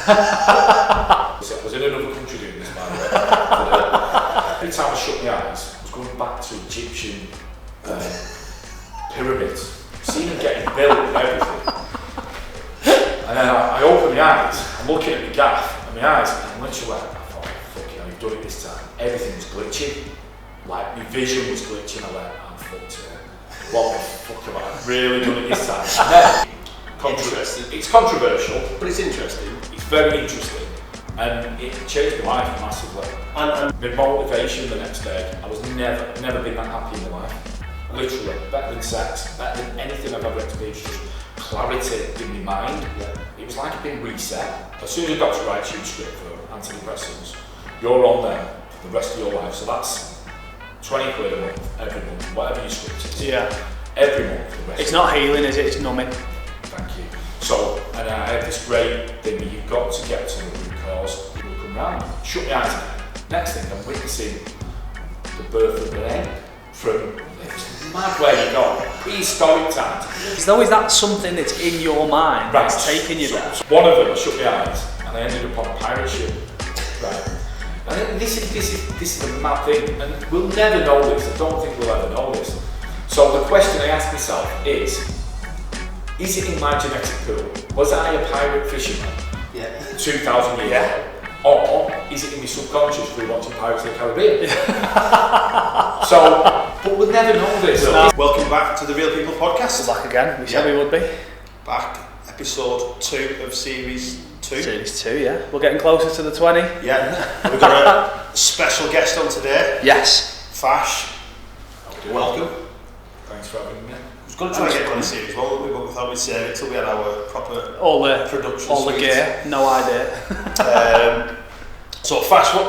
I was in another country doing this, by the way. Every time I shut my eyes, I was going back to Egyptian pyramids, seeing them getting built and everything. And then I open my eyes, I'm looking at the gaff, and my eyes, and I'm literally like, I thought, fucking hell, you've done it this time. Everything was glitching. Like, my vision was glitching. I went, I'm fucked here. What the fuck have I really done it this time? It's controversial, but it's interesting. It's very interesting, and it changed my life massively. And my motivation the next day, I was never been that happy in my life. Literally, better than sex, better than anything I've ever experienced. Just clarity in my mind. Yeah. It was like I'd been reset. As soon as a doctor writes you a script for antidepressants, you're on them for the rest of your life. So that's 20 quid a month, every month, whatever your script is. Yeah. Every month. It's not healing, is it? It's numbing. Thank you. So, and I had this great thing that you've got to get to the root cause. You'll come round, shut your eyes again. Next thing, I'm witnessing the birth of an egg from, it's mad where you go, prehistoric times. There's always that something that's in your mind that's taking you there. So one of them, I shut my eyes and I ended up on a pirate ship. Right. And this is a mad thing, and we'll never know this. I don't think we'll ever know this. So the question I ask myself is it in my genetic pool? Was I a pirate fisherman 2,000 years ago? Or is it in my subconscious through watching Pirates of the Caribbean? So, but we'll never know this. No. Welcome back to the Real People Podcast. We're back again, we said we would be. Back, episode 2 of series 2. Series 2, yeah. We're getting closer to the 20. Yeah. We've got a special guest on today. Yes. Fash. Welcome. Thanks for having me. I was going to try and get on a series 1, but we thought we'd save it till we had our proper production all the gear, no idea. So Fash, a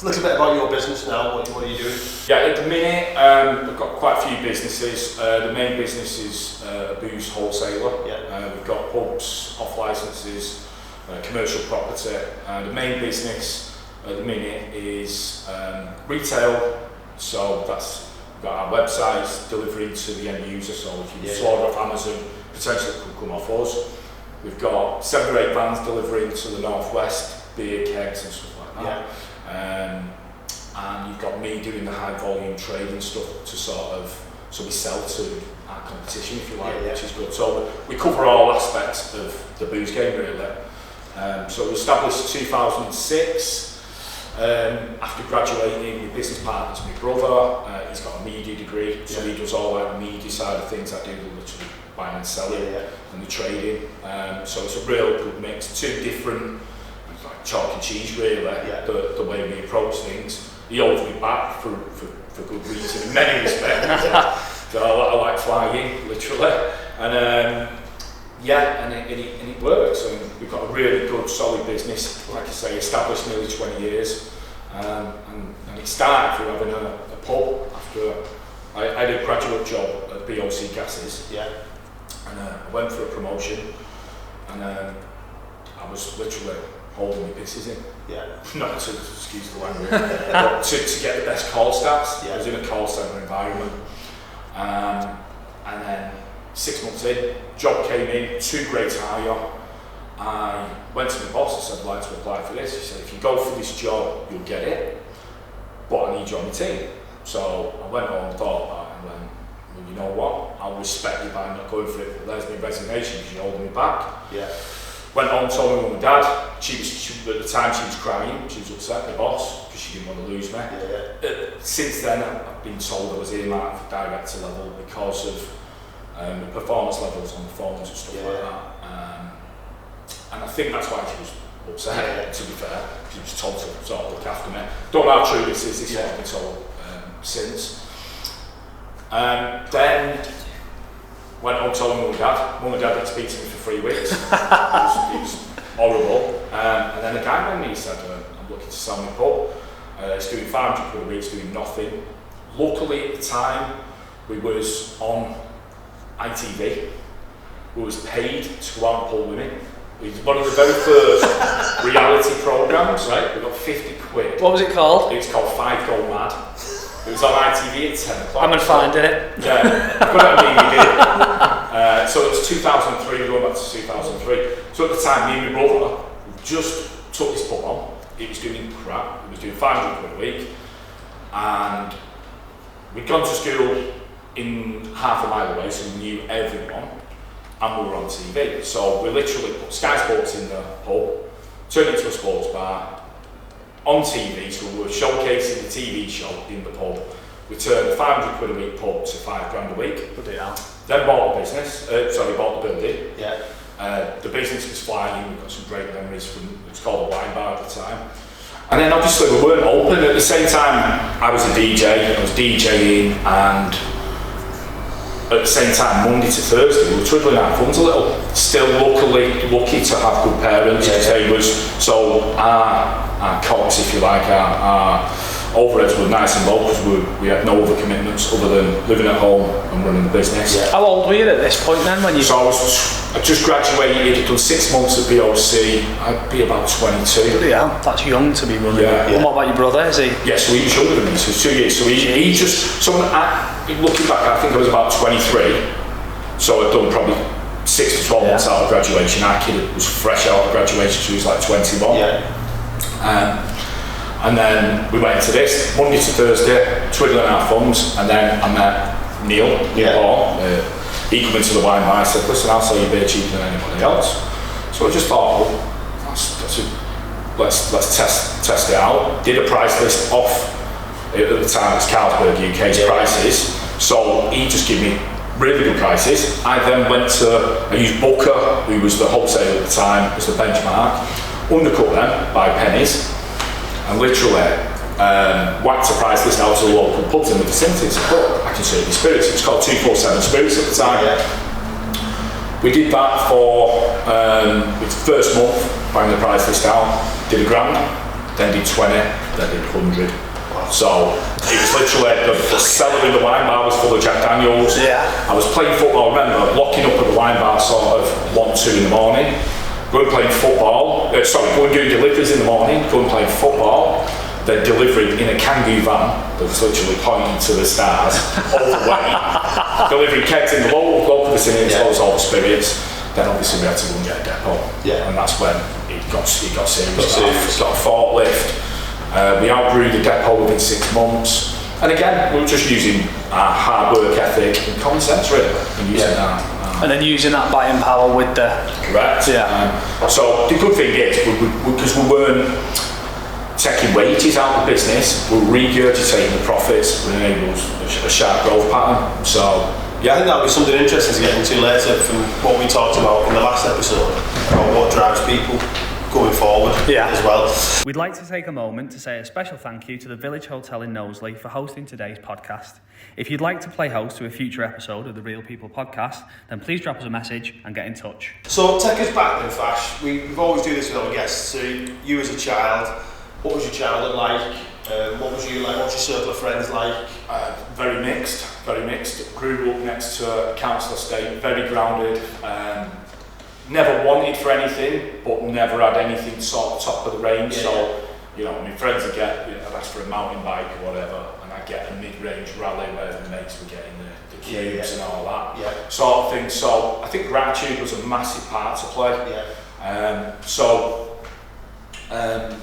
little bit about your business now, what are you doing? Yeah, at the minute, we've got quite a few businesses. The main business is a booze wholesaler. Yeah. We've got pubs, off licenses, commercial property. The main business at the minute is retail, so that's we've got our websites, delivery to the end user, so if you order off Amazon, potentially it could come off us. We've got 7 or 8 vans delivering to the northwest, beer kegs and stuff like that. Yeah. And you've got me doing the high volume trading stuff to so we sell to our competition, if you like, which is good. So we cover all aspects of the booze game really. So we established in 2006. After graduating with business partners, my brother, he's got a media degree, so he does all like the media side of things. I do the literally buying and selling and the trading. So it's a real good mix, 2 different, like chalk and cheese really, the way we approach things. He holds me back for good reason in many respects. So I like flying, literally. And it works, and we've got a really good, solid business, like I say, established nearly 20 years, and it started through having a pub after I had a graduate job at BOC Gases, and I went for a promotion, and I was literally holding my pisses in, not to excuse the language, but to get the best call stats. I was in a call centre environment, and then 6 months in, job came in, 2 grades higher. I went to my boss and said, I'd like to apply for this. He said, if you go for this job, you'll get it, but I need you on the team. So I went home and thought about it and went, well, you know what, I'll respect you by not going for it, but there's my resignation because you're holding me back. Went home, told my mum and dad. At the time she was crying, she was upset, the boss, because she didn't want to lose me. Since then, I've been told I was earmarked for director level because of the performance levels on the phones and stuff like that. And I think that's why she was upset, to be fair. She was told to sort of look after me. Don't know how true this is, this is what I've been told since. Then went home, told Mum and Dad. Mum and Dad didn't speak to me for 3 weeks. it was horrible. And then a guy rang me, he said, I'm looking to sell my pub. It's doing 500 quid a week, it's doing nothing. Luckily at the time, we was on ITV. We was paid to go out and pull women. It was one of the very first reality programmes, right? We got 50 quid. What was it called? It was called 5 Go Mad. It was on ITV at 10 o'clock. I'm going to find it. Yeah, I couldn't believe it. So it was 2003, going back to 2003. So at the time, me and my brother we've just took this pub on, it was doing crap, it was doing 500 quid a week, and we'd gone to school in half a mile away, so we knew everyone, and we were on TV. So we literally put Sky Sports in the pub, turned it into a sports bar, on TV, so we were showcasing the TV show in the pub. We turned 500 quid a week pub to £5 a week. Bloody hell. Then bought a business, bought the building. Yeah. The business was flying, we've got some great memories from, it was called a wine bar at the time. And then obviously we weren't open. At the same time, I was a DJ, I was DJing, and at the same time, Monday to Thursday, we were twiddling our thumbs a little. Still lucky to have good parents, because they was, so our cops, if you like, our overheads were nice and low, because we had no other commitments other than living at home and running the business. Yeah. How old were you at this point then? When you? So I just graduated, I'd done 6 months at BOC, I'd be about 22. Yeah, that's young to be running. Yeah. And what about your brother? Is he? Yeah, so he's younger than me, so 2 years. So he just, so looking back, I think I was about 23. So I'd done probably 6 to 12 months out of graduation. Our kid was fresh out of graduation, so he was like 21. Yeah. And then we went into this, Monday to Thursday, twiddling our thumbs, and then I met Neil Hall. He came into the wine bar and said, listen, I'll sell you beer cheaper than anybody else. So I just thought, let's test it out. Did a price list off, at the time it's Carlsberg UK's prices, so he just gave me really good prices. I then I used Booker, who was the wholesaler at the time, as the benchmark, undercut them by pennies, and literally whacked a price list out to the local pubs in the vicinity. So, I can serve you spirits. It was called 247 Spirits at the time. We did that for the first month, banged the price list out, did £1,000, then did 20, then did 100. So it was literally the cellar in the wine bar was full of Jack Daniels. Yeah. I was playing football. I remember locking up at the wine bar sort of 1, 2 in the morning. Going playing football, going doing deliveries in the morning, going playing football, then delivering in a Kangoo van that was literally pointing to the stars all the way, delivering kegs in the local vicinity as well as all the spirits. Then obviously we had to go and get a depot, and that's when it got serious. Got a forklift. We outgrew the depot within 6 months, and again we were just using our hard work ethic and common sense really, and using that. And then using that buying power with the... Correct. Yeah. So the good thing is, because we weren't taking wages out of the business, we were regurgitating the profits, which enables a sharp growth pattern. So, yeah, I think that'll be something interesting to get into later from what we talked about in the last episode, about what drives people going forward as well. We'd like to take a moment to say a special thank you to the Village Hotel in Knowsley for hosting today's podcast. If you'd like to play host to a future episode of the Real People podcast, then please drop us a message and get in touch. So take us back then, Fash. We've always do this with our guests. So you as a child, what was your childhood like? What was you like? What's your circle of friends like? Very mixed. Grew up next to a council estate, very grounded. Never wanted for anything, but never had anything sort of top of the range. So, my friends would get, I'd ask for a mountain bike or whatever, and I'd get a mid-range rally where the mates were getting the cubes and all that sort of thing. So I think gratitude was a massive part to play. So I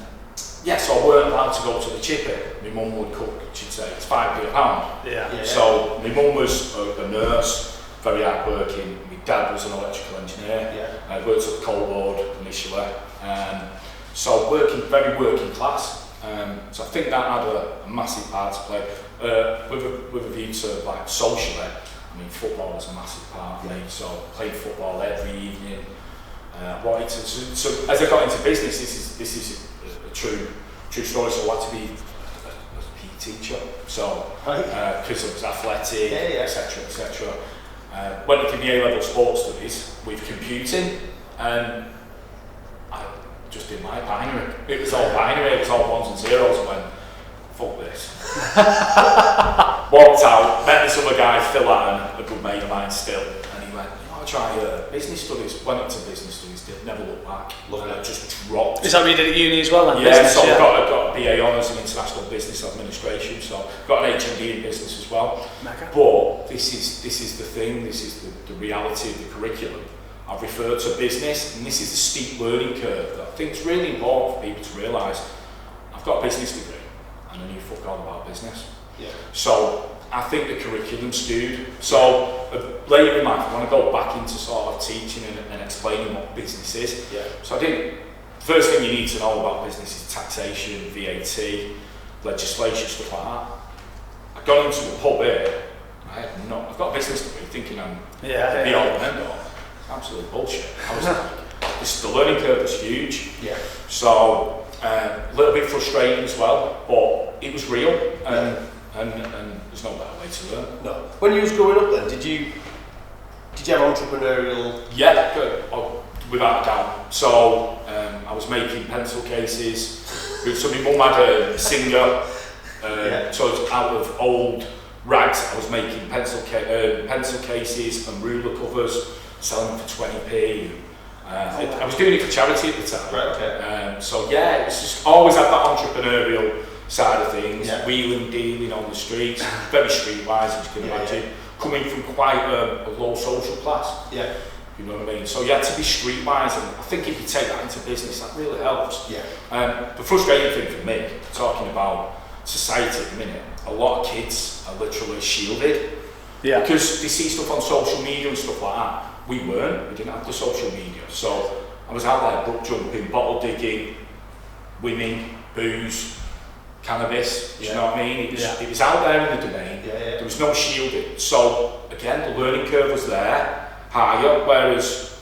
weren't allowed to go to the chippy. My mum would cook, she'd say, it's £5 a pound. So my mum was a nurse, very hard working. My dad was an electrical engineer. I worked at the coal board initially. So very working class. So I think that had a massive part to play. With a view to like socially, I mean football was a massive part for me. So I played football every evening. So as I got into business, this is a true story. So I wanted to be a PE teacher. So because I was athletic, etc. Went into the A-level sports studies with computing, and I just did my binary. It was all binary, it was all ones and zeros. I went, fuck this. Walked out, met this other guy, Phil Allen, a good mate of mine still, and he went, I'll try business studies. Went into business studies, never looked back. Just dropped. Is that what you did at uni as well then? Yeah, so I got a BA Honours in International Business Administration, so got an HND in business as well. But this is the thing, this is the reality of the curriculum. I've referred to business, and this is a steep learning curve that I think is really important for people to realise. I've got a business degree, and I knew fuck all about business. Yeah. So I think the curriculum's skewed. So later in life, I want to go back into sort of teaching and explaining what business is. Yeah. So I think the first thing you need to know about business is taxation, VAT, legislation, stuff like that. I got into a pub here. I've got a business degree, thinking I'm the all and end all. Absolute bullshit. I was like, the learning curve was huge. Yeah. So a little bit frustrating as well, but it was real, and there's no better way to learn. No. When you was growing up, then did you have entrepreneurial? Yeah, good. Oh, without a doubt. So I was making pencil cases. So my mum had a Singer, so it's out of old rags. I was making pencil cases and ruler covers, selling them for 20p. I was doing it for charity at the time. Right, okay. So yeah, it's just always had that entrepreneurial side of things, Yeah. wheeling, dealing on the streets, very streetwise, as you can imagine, coming from quite a low social class. Yeah. You know what I mean? So you had to be streetwise, and I think if you take that into business, that really helps. Yeah. The frustrating thing for me, talking about society at the minute, a lot of kids are literally shielded. Yeah. Because they see stuff on social media and stuff like that. We didn't have the social media. So I was out there brook jumping, bottle digging, women, booze, cannabis, do you know what I mean? It was out there in the domain. There was no shielding. So again, the learning curve was there, higher, whereas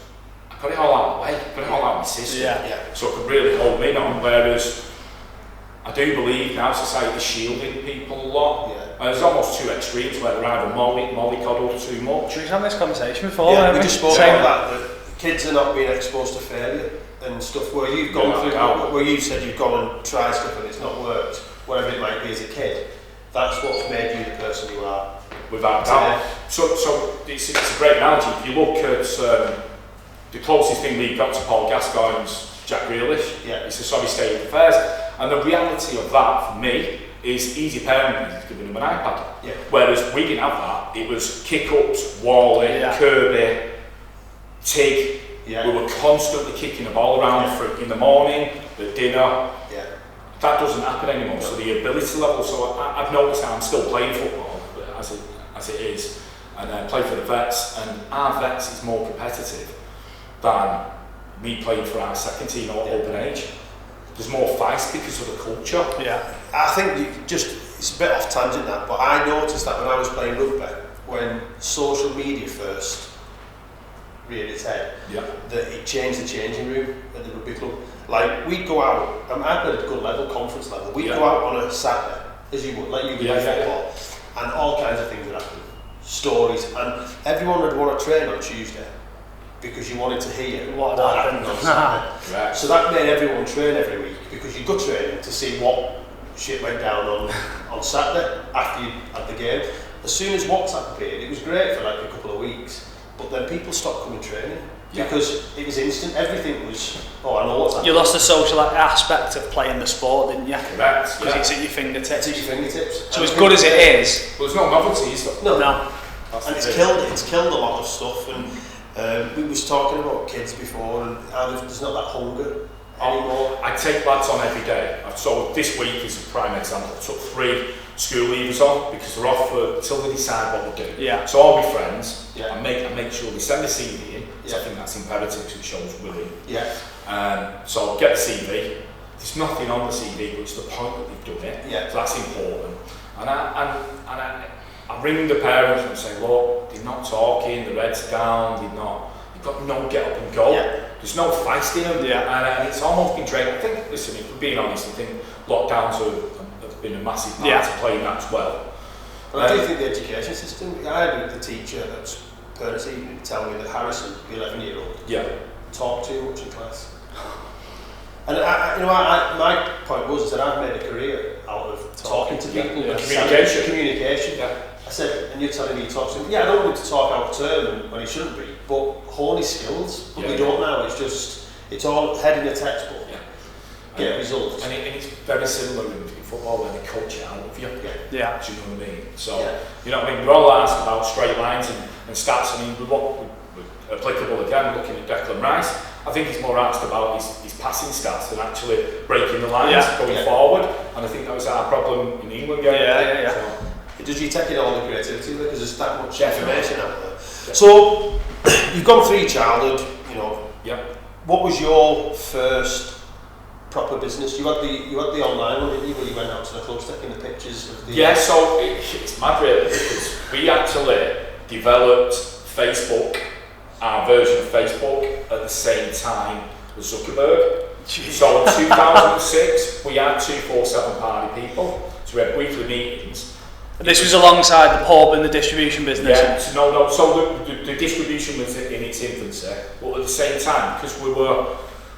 I got it all out of the way, got it all out of my system. So I could really hold me on, whereas I do believe now society's shielding people a lot. There's almost two extremes where they're either mollycoddled too much. We've had this conversation before. Yeah, we just spoke about that kids are not being exposed to failure and stuff where you've gone through, where you said you've gone and tried stuff and it's not worked, whatever it might be as a kid. That's what's made you the person you are. Without doubt. So it's a great analogy. If you look at the closest thing we've got to Paul Gascoigne's Jack Grealish, it's a sorry state of affairs. And the reality of that, for me, is easy parenting is giving them an iPad. Whereas we didn't have that. It was kick-ups, Wally, Kirby, Tig. We were constantly kicking the ball around in the morning, at dinner. That doesn't happen anymore. So the ability level, so I've noticed that I'm still playing football as it is, and play for the vets, and our vets is more competitive than me playing for our second team or open age. There's more fights because of the culture. I think it's a bit off tangent that, but I noticed that when I was playing rugby, when social media first reared its head, that it changed the changing room at the rugby club. Like, we'd go out, I played at a good level, conference level, we'd go out on a Saturday, as you would, like you would play football, and all kinds of things would happen, stories, and everyone would want to train on Tuesday, because you wanted to hear what happened on Saturday. So that made everyone train every week, because you go training to see what shit went down on Saturday after you had the game. As soon as WhatsApp appeared, it was great for like a couple of weeks, but then people stopped coming training because it was instant. Everything was, I know what's happening. You lost the social aspect of playing the sport, didn't you? Correct. Because it's at your fingertips. It's at your fingertips. So as good as it is, well, there's no novelty, is there? No. And it's killed a lot of stuff. And we was talking about kids before, and how there's not that hunger anymore. I take lads on every day. So this week is a prime example. I took 3 school leavers on because they're off till they decide what we'll do. So I'll be friends. I make sure they send the CV in. So I think that's imperative because it shows willing. So get the CV. There's nothing on the CV, but it's the point that they've done it. So that's important. And I ring the parents and say, look, they're not talking, the head's down, they've got no get up and go. There's no feist in them, and it's almost been draining. I think, listen, if we're being honest, I think lockdowns have been a massive part to playing that as well. But I do think the education system, I had the teacher at parents evening tell me that Harrison, the 11-year-old, talked too much in class. And my point was that I've made a career out of talking to people, communication. I said, and you're telling me he talks to him. I don't want him to talk out of turn when he shouldn't be, but hone his skills. But we don't now. It's all head in the textbook. Get results. And it's very similar in football when they coach it out of you. Do you know what I mean? So, you know what I mean? We're all asked about straight lines and stats. I mean, applicable again, looking at Declan Rice. I think he's more asked about his passing stats than actually breaking the lines going forward, and I think that was our problem in the England game. So, does you take in all the creativity because there's that much information out there? So you've gone through your childhood, you know. What was your first proper business? You had the online one, didn't you, where you went out to the clubs taking the pictures of the... So it's mad really, because we actually developed Facebook, our version of Facebook, at the same time as Zuckerberg. So in 2006 we had 247 party people, so we had weekly meetings. And this was alongside the pub and the distribution business? So the distribution was in its infancy, but at the same time, because we were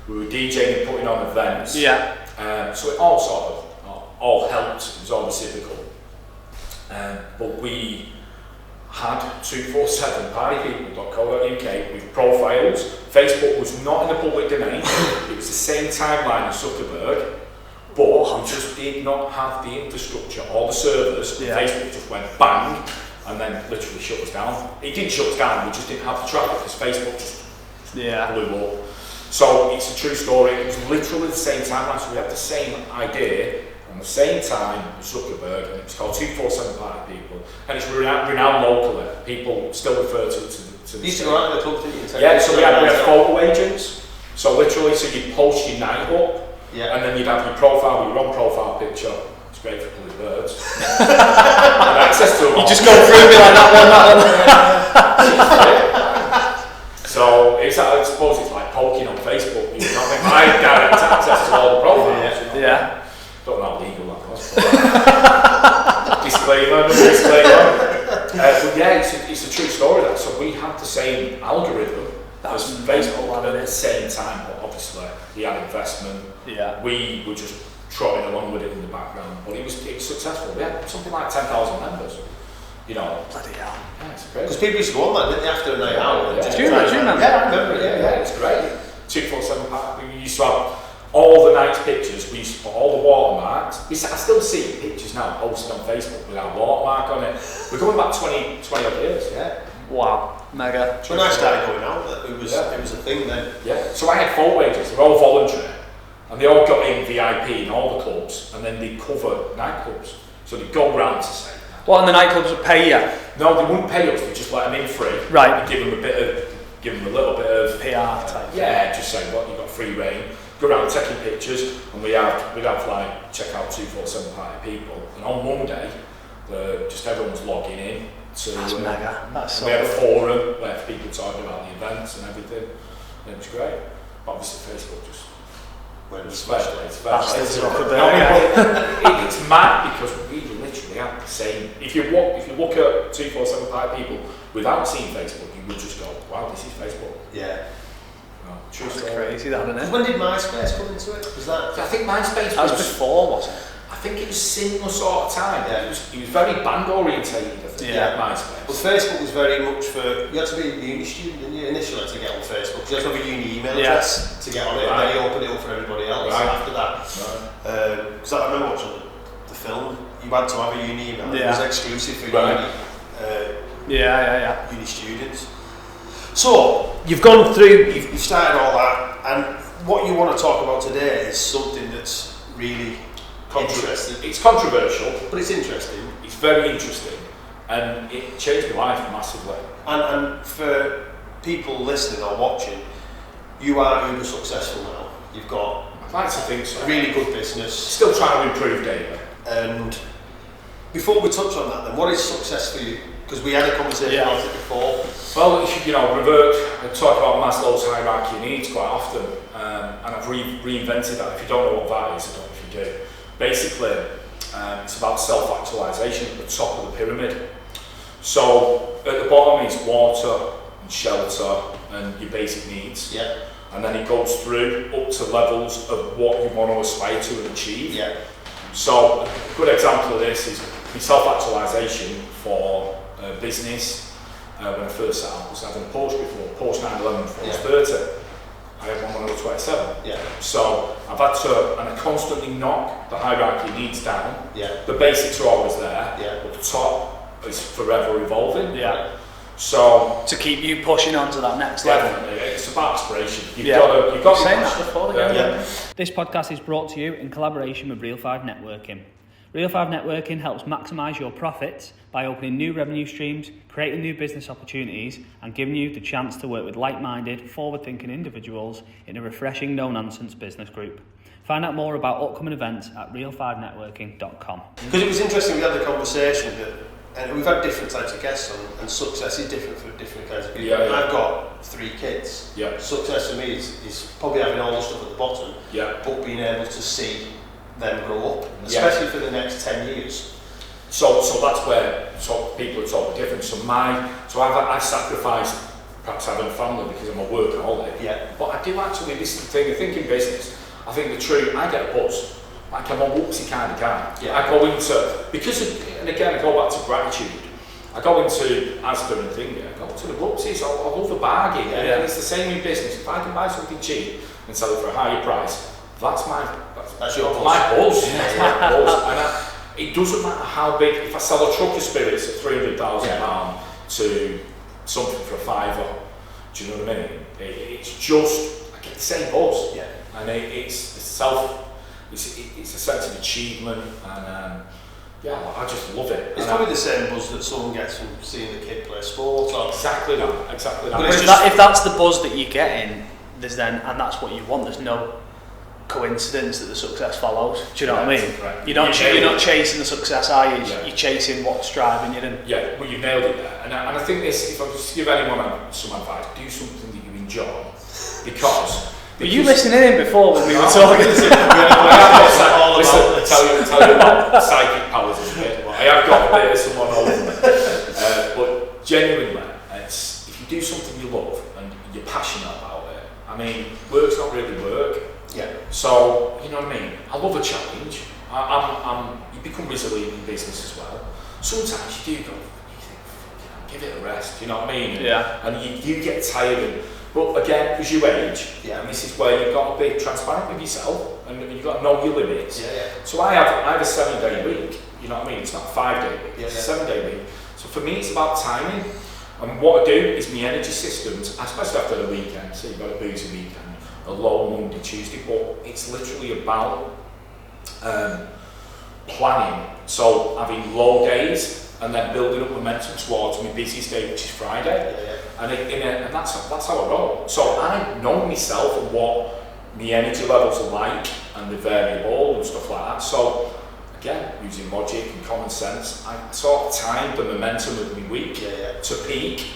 DJing and putting on events, so it all sort of all helped, it was all reciprocal. But we had 247partypeople.co.uk with profiles. Facebook was not in the public domain, it was the same timeline as Zuckerberg, but we just did not have the infrastructure or the servers. Facebook just went bang and then literally shut us down. It didn't shut us down, we just didn't have the traffic because Facebook just blew up. So it's a true story, it was literally the same timeline, so we had the same idea on the same time as Zuckerberg, and it was called 247 Party People, and it's renowned locally. People still refer to it to you used to go out to the club, didn't you? So we had photo agents, so literally, so you'd post your night up, and then you'd have your profile, your own profile picture. It's great for pulling birds. And access to them. You just go through and be like, that one. So I suppose it's like poking on Facebook. You know, I had direct access to all the profiles. Don't know how legal that was. Disclaimer. But it's a true story. That so we had the same algorithm as Facebook at the same time, but obviously we had investment. We were just trotting along with it in the background, but it was successful. We had something like 10,000 members. You know, bloody hell. It's great. Because people used to go on that, didn't they, after a night out? Do you remember? Yeah, I remember. It's great. 247 Party. We used to have all the nice pictures. We used to put all the watermarks. I still see pictures now posted on Facebook with our watermark on it. We're going back 20 odd years. Wow, mega. When I started going out, it was a thing then. So I had photo agents. They're all voluntary, and they all got in VIP in all the clubs, and then they cover nightclubs. So they go round to say. What, and the nightclubs would pay you? No, they wouldn't pay us. They just let them in free. Right. And give them a little bit of PR type. Just saying, you've got free reign. Go around taking pictures, and we'd have like check out 247 Party People, and on Monday, just everyone was logging in. That's mega. That's so we had a forum where people talking about the events and everything. And it was great. Obviously, Facebook just went special. It's mad because we literally had the same. If you look at 247 Party People without seeing Facebook, you would just go, "Wow, this is Facebook." True story. Crazy, that, isn't it? When did MySpace come into it? Was that? I think MySpace was before, wasn't it? I think it was similar sort of time. It was very band orientated. I think. MySpace. Well, Facebook was very much for you had to be a uni student, didn't you, initially to get on Facebook? You had to have a uni email address to get on it, and then you opened it up for everybody else after that. Because I remember watching the film. You had to have a uni email. It was exclusive for uni students. So you've gone through, you've started all that, and what you want to talk about today is something that's really interesting. It's controversial, but it's interesting. It's very interesting, and it changed my life massively. And for people listening or watching, you are uber successful now. You've got, I'd like to think so, a really good business. Still trying to improve daily. And before we touch on that, then, what is success for you? Because we had a conversation about it before. Well, I talk about Maslow's hierarchy of needs quite often, and I've reinvented that. If you don't know what that is, I don't know if you do. Basically, it's about self-actualization at the top of the pyramid. So at the bottom is water and shelter and your basic needs. And then it goes through up to levels of what you want to aspire to and achieve. So a good example of this is my self-actualization for business. When I first set up, I was having a Porsche before, Porsche 911 before I was 30. I had one when I was 27. So I've had to, and I constantly knock the hierarchy needs down. The basics are always there, but the top is forever evolving. So to keep you pushing on to that next level. Definitely, it's about aspiration. You've got to be passionate. This podcast is brought to you in collaboration with Real 5 Networking. Real 5 Networking helps maximise your profits by opening new revenue streams, creating new business opportunities, and giving you the chance to work with like-minded, forward-thinking individuals in a refreshing, no-nonsense business group. Find out more about upcoming events at real5networking.com. Because it was interesting, we had the conversation that, and we've had different types of guests on, and success is different for different kinds of people. Yeah, yeah. I've got 3 kids. Yeah. Success for me is probably having all the stuff at the bottom, but being able to see them grow up, especially for the next 10 years. So that's where people are totally different. So I've sacrificed perhaps having a family because I'm a workaholic. Yeah. But I do actually, this is the thing, I think in business, I think I get a buzz. Like I'm a whoopsie kind of guy. Yeah. I go into, and again I go back to gratitude. I go into Asda and Thingy, I go to the whoopsies, I love a bargain. Yeah. And it's the same in business. If I can buy something cheap and sell it for a higher price, that's your buzz. My buzz. That's my buzz. And it doesn't matter how big, if I sell a truck of spirits at £300,000 to something for a £5, do you know what I mean? It's just, I get the same buzz. Yeah. And it's a sense of achievement, and I just love it. It's probably the same buzz that someone gets from seeing the kid play sport. Exactly that. But if that's the buzz that you're getting, and that's what you want, there's no coincidence that the success follows. Do you know what I mean? Right. You're not chasing the success, are you? Yeah. You're chasing what's driving you. Yeah, well, you nailed it there. And I think this, if I was to give anyone some advice, do something that you enjoy, because. Were you listening in before when we were talking? Tell you about psychic powers a bit. I have got a bit of someone over me. But genuinely, if you do something you love and you're passionate about it, I mean, work's not really work. Yeah. So, you know what I mean? I love a challenge. You become resilient in business as well. Sometimes you do go, give it a rest, you know what I mean? Yeah. And you get tired. But again, as you age, and this is where you've got to be transparent with yourself, and you've got to know your limits. Yeah, yeah. So I have a 7-day week, you know what I mean? It's not a 5-day week, it's a 7-day week. So for me, it's about timing. And what I do is my energy systems, especially after the weekend, so you've got a boozy weekend, a low Monday, Tuesday, but it's literally about planning. So having low days, and then building up momentum towards my busiest day, which is Friday. Yeah, yeah. And that's how I roll. So I know myself and what my energy levels are like, and the variable and stuff like that. So again, using logic and common sense, I sort of time the momentum of my week to peak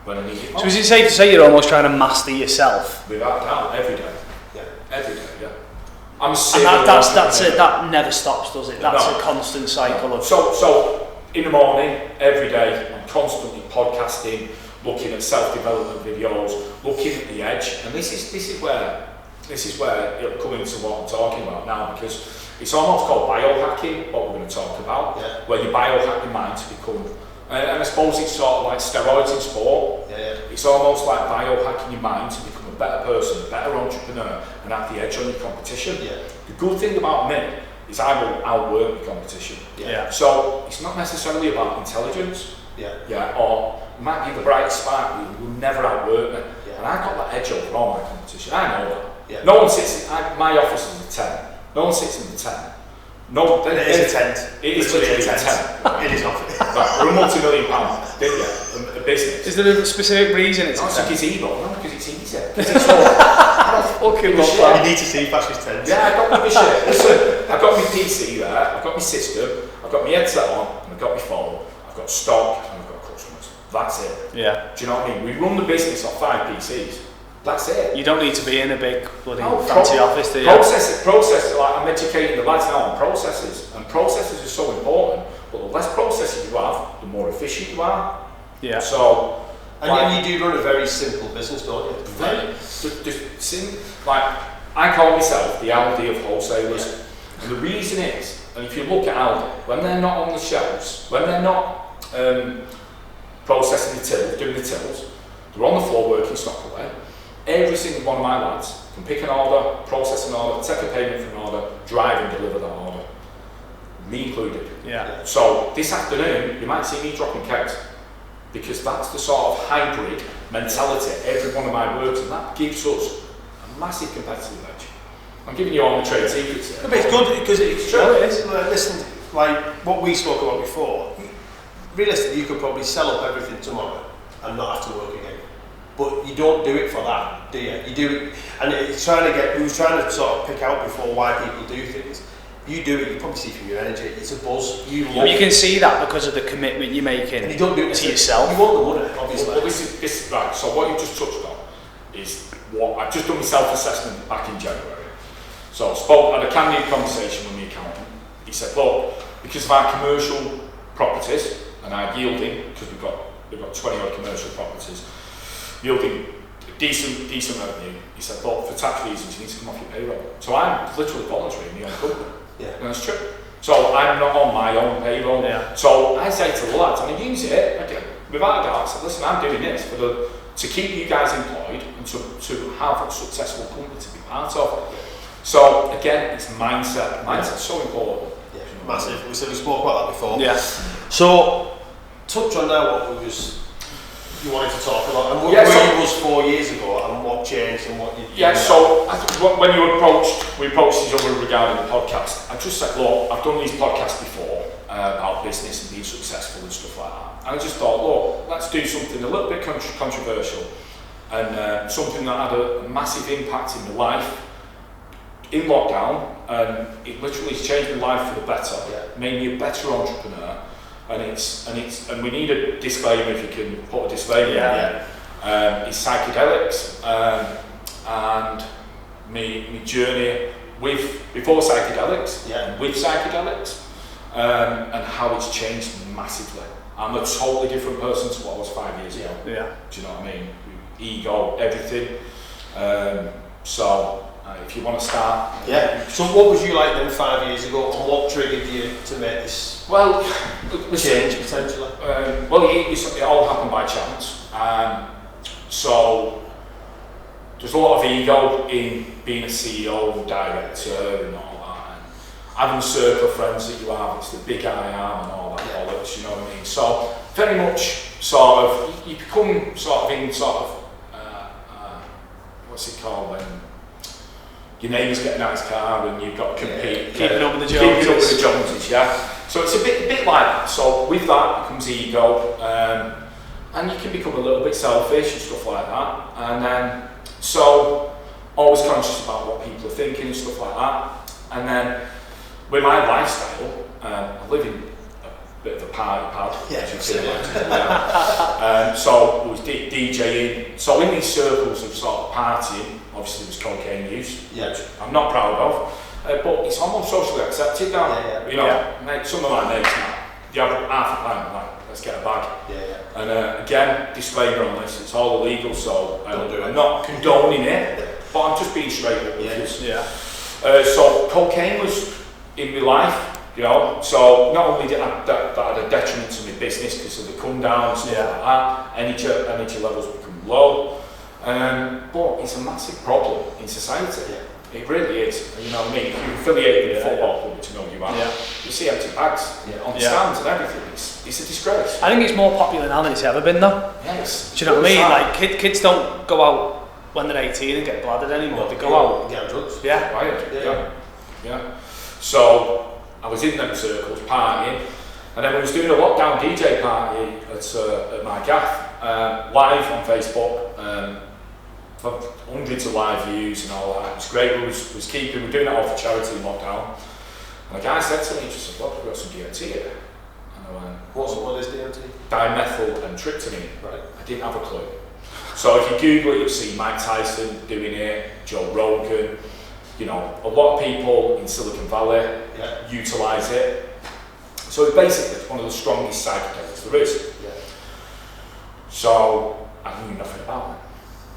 when I need it most. So is it safe to say you're almost trying to master yourself? Without doubt, every day. Yeah, every day. Yeah. I'm that's it. That never stops, does it? That's a constant cycle of. So in the morning, every day, I'm constantly podcasting, looking at self-development videos, looking at the edge, and this is where it'll come into what I'm talking about now, because it's almost called biohacking, what we're going to talk about, where you biohack your mind to become, and I suppose it's sort of like steroids in sport. It's almost like biohacking your mind to become a better person, a better entrepreneur, and have the edge on your competition. The good thing about me is I will outwork the competition. So it's not necessarily about intelligence. Or it might be the bright spark, you will never outwork me. And I've got that edge over all my competition. I know that. No one sits my office is a 10. No one sits in the 10. No, it is a tent. It is literally a tent. It is not. Right, we're a multi-million-pound business. Is there a specific reason it's a tent? Because it's evil, no, because it's easy. I don't fucking love that. You need to see Fash's tent. Yeah, I don't give a shit. Listen, I've got my PC there, I've got my system, I've got my headset on, and I've got my phone, I've got stock, and I've got customers. That's it. Yeah. Do you know what I mean? We run the business off 5 PCs. That's it. You don't need to be in a big bloody fancy office, do you? Process, like I'm educating the lads now on processes, and processes are so important, but the less processes you have, the more efficient you are. Yeah. So, and you do run a very simple business, don't you? Like, I call myself the Aldi of wholesalers, and the reason is, and if you look at Aldi, when they're not on the shelves, when they're not processing the tills, doing the tills, they're on the floor working stock away. Every single one of my lads can pick an order, process an order, take a payment for an order, drive and deliver that order. Me included. Yeah. So this afternoon, you might see me dropping kegs. because that's the sort of hybrid mentality every one of my works, and that gives us a massive competitive edge. I'm giving you all the trade secrets here. But it's good because it's true. No, it is. Listen, like what we spoke about before, realistically you could probably sell up everything tomorrow and not have to work again. But you don't do it for that, do you? You do it, and it's we was trying to sort of pick out before why people do things. You do it, you probably see from your energy, it's a buzz. You can see that because of the commitment you're making, and you don't do it to yourself. You want the money, obviously. Well, this is right. So what you just touched on is what I've just done my self-assessment back in January. So I had a candid conversation with my accountant. He said, look, because of our commercial properties and our yielding, because we've got 20 odd commercial properties, yielding decent revenue. He said, look, for tax reasons you need to come off your payroll. So I'm literally voluntary in my own company. Yeah. And that's true. So I'm not on my own payroll. Yeah. So I say to the lads, and I use it again, without a doubt, I said, listen, I'm doing this to keep you guys employed and to have a successful company to be part of. So again, it's mindset. Mindset's so important. Yeah, massive. We spoke about that before. Yeah. So touch on now what you wanted to talk about, and where you was 4 years ago, and what changed, and what you. Yeah. So I think when we approached each other regarding the podcast, I just said, look, I've done these podcasts before about business and being successful and stuff like that, and I just thought, look, let's do something a little bit controversial, and something that had a massive impact in my life. In lockdown, and it literally has changed my life for the better. Yeah. Made me a better entrepreneur, and we need a disclaimer if you can put a disclaimer in there. It's psychedelics, and my journey before psychedelics, and with psychedelics, and how it's changed massively. I'm a totally different person to what I was 5 years ago. Yeah. Do you know what I mean? Ego, everything. So. If you want to start. Yeah. So what was you like then 5 years ago, and what triggered you to make this change potentially? It all happened by chance. So there's a lot of ego in being a CEO and director and all that, and having a circle of friends that you have, it's the big I am and all that bollocks, you know what I mean? So very much sort of, you become sort of in sort of, what's it called when your neighbour's getting out his car and you've got to compete. Keeping up with the Joneses. Keeping up with the Joneses, yeah. So it's a bit like that. So with that comes ego, and you can become a little bit selfish and stuff like that. And then, so always conscious about what people are thinking and stuff like that. And then with my lifestyle, I live in a bit of a party pad, as you can imagine. So it was DJing. So in these circles of sort of partying, obviously there's cocaine use, which I'm not proud of, but it's almost socially accepted now. You know, some of my mates now, you have half a pint, like, let's get a bag. And again, disclaimer on this, it's all illegal, so I'm not condoning it, but I'm just being straight up with you. So cocaine was in my life, you know, so not only did that had a detriment to my business because of the come down and stuff like that, energy levels become low. But it's a massive problem in society. It really is. You know what I mean? If you affiliate with a football club, which I know you are, you see empty bags on the stands and everything. It's a disgrace. I think it's more popular now than it's ever been, though. Yes. Do you know what I mean? Like kids don't go out when they're 18 and get bladdered anymore. They go out and get on drugs. Yeah. So I was in them circles partying, and then we was doing a lockdown DJ party at my gaff, live on Facebook. Hundreds of live views and all that. It was great. We were doing it all for charity in lockdown. And the guy said to me, he just said, look, we've got some DMT here. And I went, what is DMT? Dimethyl and tryptamine. Right. I didn't have a clue. So if you Google it, you'll see Mike Tyson doing it, Joe Rogan. You know, a lot of people in Silicon Valley utilise it. So it's basically one of the strongest psychedelics there is. Yeah. So I knew nothing about it.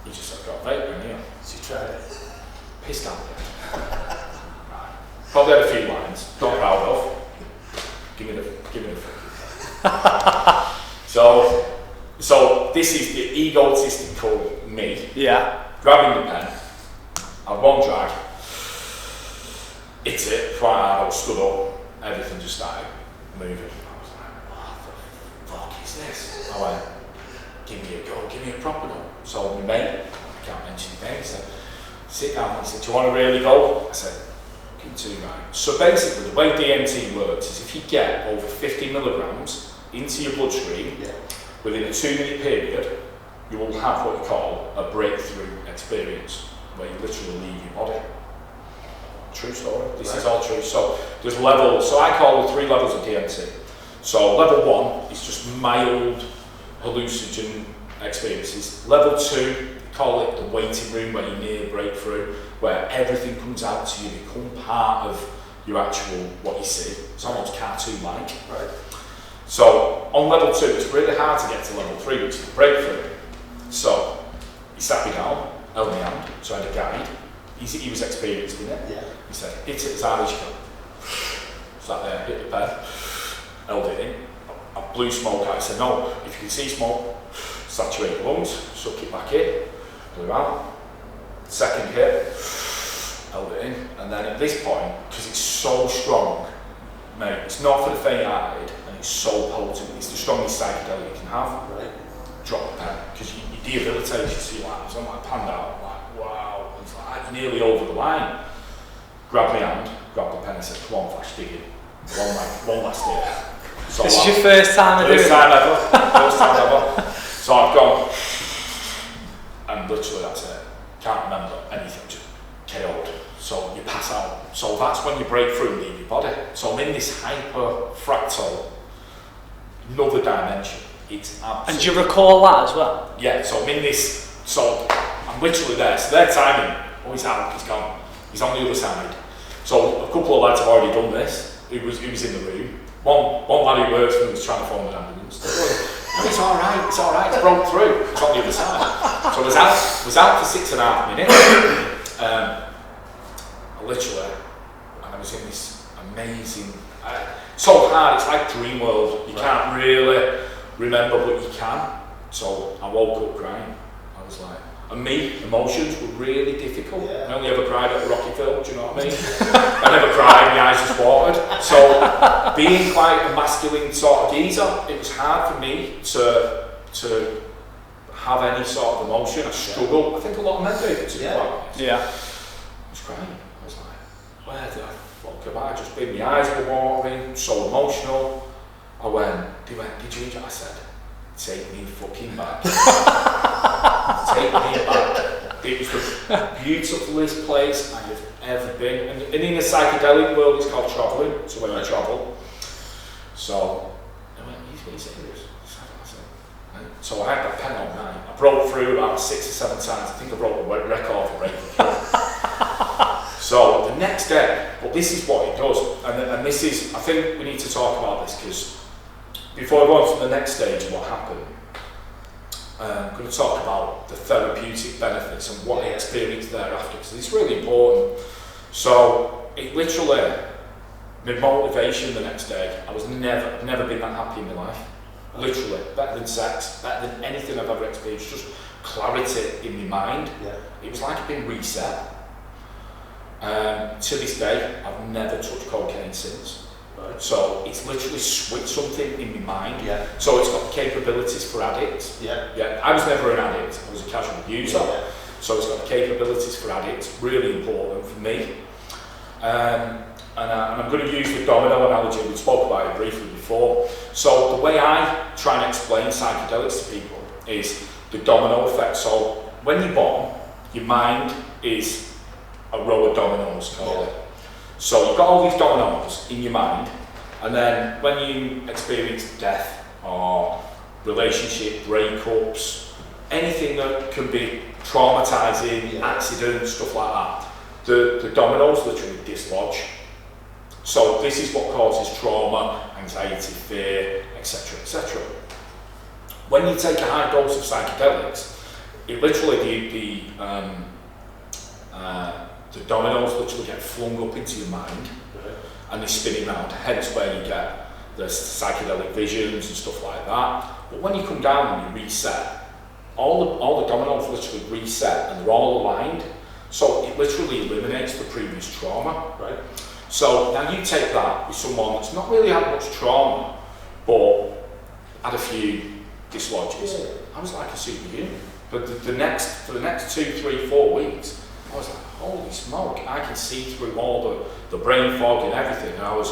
He just said, got a vape in here. So you tried it? Pissed out there. Probably had a few lines, not proud of. Give me the So this is the egotistical me. Yeah. Grabbing the pen. I had one drag. Hit it, quite hard, I stood up, everything just started moving. I was like, what the fuck is this? I went, give me a go, give me a proper go. So my mate, I can't mention his name, he said, sit down, he said, do you want to really go? I said, too right. So basically the way DMT works is if you get over 50 milligrams into your bloodstream within a 2-minute period, you will have what you call a breakthrough experience, where you literally leave your body. True story. This is all true. So there's levels. So I call the 3 levels of DMT. So level 1 is just mild hallucinogen experiences. Level 2, call it the waiting room, where you're near breakthrough, where everything comes out to you, become part of your actual what you see. It's almost cartoon-like. Right. So on level 2, it's really hard to get to level 3, which is the breakthrough. So he sat me down, held my hand, so I had a guide. He was experienced in it. Yeah. He said, hit it as hard as you can. Sat there, hit the pen, held it in. I blew smoke out. I said, no, if you can see smoke, saturate your lungs, suck it back in, blew out. Second hit, held it in. And then at this point, because it's so strong, mate, it's not for the faint-hearted, and it's so potent, it's the strongest psychedelic you can have. Right. Drop the pen, because you debilitate, you see like, so I'm like panned out, like, wow, it's like nearly over the line. Grabbed my hand, grabbed the pen and said, come on, Fash, dig it. One last hit. So This is your first time doing it? First time ever. So I've gone, and literally that's it. Can't remember anything, just KO'd. So you pass out. So that's when you break through and leave your body. So I'm in this hyper fractal, another dimension. It's absolutely. And do you recall that as well? Yeah, so I'm in this, so I'm literally there. So their timing, oh, he's out, he's gone. He's on the other side. So a couple of lads have already done this. He was in the room. One lad who works for me was trying to phone an ambulance. No, it's all right, it's broke through. It's on the other side. So I was out for 6.5 minutes. Literally, and I was in this amazing, so hard, it's like dream world. You can't really remember, but you can. So I woke up crying. I was like, and me, emotions were really difficult. Yeah. I only ever cried at a Rocky film, do you know what I mean? I never cried, my eyes just watered. So being quite a masculine sort of geezer, it was hard for me to have any sort of emotion. I struggled. I think a lot of men do, to be quite honest. Yeah. I was crying. I was like, where did I fuck have I just been? My eyes were watering, so emotional. They went, did you enjoy it? I said, take me fucking back. Take me back. It was the beautifulest place I have ever been. And in the psychedelic world, it's called travelling. So when I travel. So I went, are you serious? I said, right. So I had that pen all night. I broke through about 6 or 7 times. I think I broke the record for breaking through. So the next day, but this is what it does. And this is, I think we need to talk about this because before I go on to the next stage of what happened, I'm going to talk about the therapeutic benefits and what I experienced thereafter, because it's really important. So it literally, my motivation the next day, I was never been that happy in my life. Literally, better than sex, better than anything I've ever experienced, just clarity in my mind. Yeah. It was like I'd been reset. To this day, I've never touched cocaine since. Right. So it's literally switched something in my mind. Yeah. So it's got capabilities for addicts. Yeah. I was never an addict. I was a casual abuser. Yeah. So it's got capabilities for addicts. Really important for me. And I'm going to use the domino analogy. We spoke about it briefly before. So the way I try and explain psychedelics to people is the domino effect. So when you're born, your mind is a row of dominoes, call it. So you've got all these dominoes in your mind, and then when you experience death or relationship breakups, anything that can be traumatizing, accidents, stuff like that, the dominoes literally dislodge. So this is what causes trauma, anxiety, fear, etc., etc. When you take a high dose of psychedelics, it literally the dominoes literally get flung up into your mind, and they spin around, hence where you get the psychedelic visions and stuff like that. But when you come down and you reset, all the dominoes literally reset and they're all aligned, so it literally eliminates the previous trauma. Right. So now you take that with someone that's not really had much trauma, but had a few dislodges. I was like a superhuman. But for the next 2, 3, 4 weeks, I was like, holy smoke, I can see through all the brain fog and everything. And I was